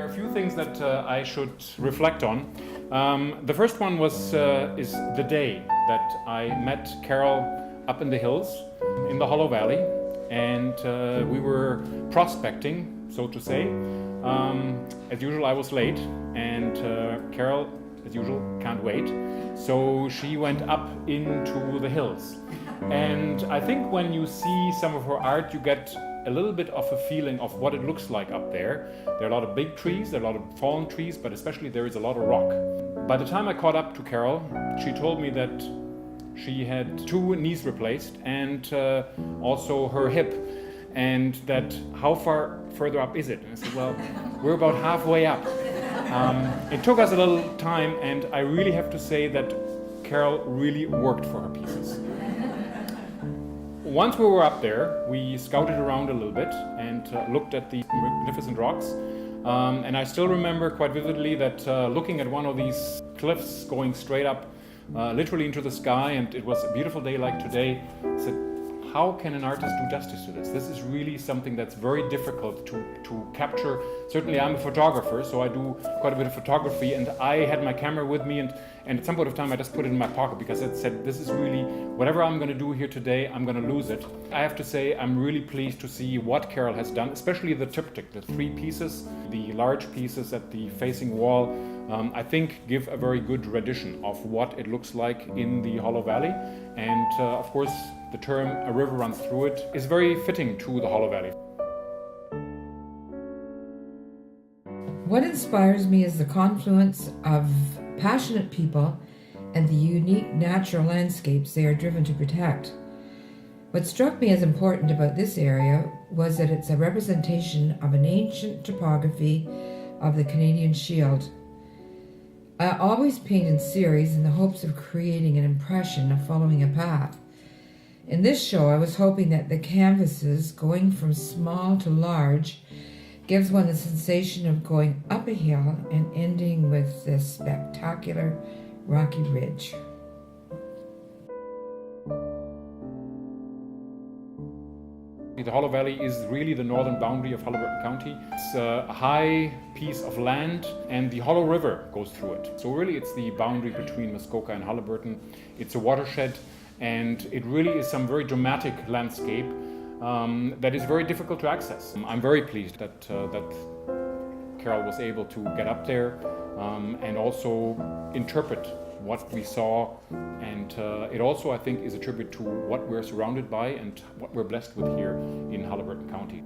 are a few things that I should reflect on. The first one is the day that I met Carol up in the hills in the Hollow Valley, and we were prospecting, so to say. As usual, I was late, and Carol, as usual, can't wait. So she went up into the hills. And I think when you see some of her art, you get a little bit of a feeling of what it looks like up there. There are a lot of big trees, there are a lot of fallen trees, but especially there is a lot of rock. By the time I caught up to Carol, she told me that she had 2 knees replaced and also her hip, and that how far further up is it? And I said, well, we're about halfway up. It took us a little time, and I really have to say that Carol really worked for her pieces. Once we were up there, we scouted around a little bit and looked at the magnificent rocks. And I still remember quite vividly that looking at one of these cliffs going straight up, literally into the sky, and it was a beautiful day like today, I said, how can an artist do justice to this? This is really something that's very difficult to capture. Certainly I'm a photographer, so I do quite a bit of photography, and I had my camera with me, and at some point of time I just put it in my pocket because I said, this is really, whatever I'm going to do here today, I'm going to lose it. I have to say I'm really pleased to see what Carol has done, especially the triptych, the 3 pieces, the large pieces at the facing wall. I think give a very good rendition of what it looks like in the Hollow Valley, and of course the term "a river runs through it" is very fitting to the Hollow Valley. What inspires me is the confluence of passionate people and the unique natural landscapes they are driven to protect. What struck me as important about this area was that it's a representation of an ancient topography of the Canadian Shield. I always paint in series in the hopes of creating an impression of following a path. In this show, I was hoping that the canvases, going from small to large, gives one the sensation of going up a hill and ending with this spectacular rocky ridge. The Hollow Valley is really the northern boundary of Haliburton County. It's a high piece of land, and the Hollow River goes through it. So really it's the boundary between Muskoka and Haliburton. It's a watershed, and it really is some very dramatic landscape that is very difficult to access. I'm very pleased that Carol was able to get up there and also interpret what we saw, and it also, I think, is a tribute to what we're surrounded by and what we're blessed with here in Haliburton County.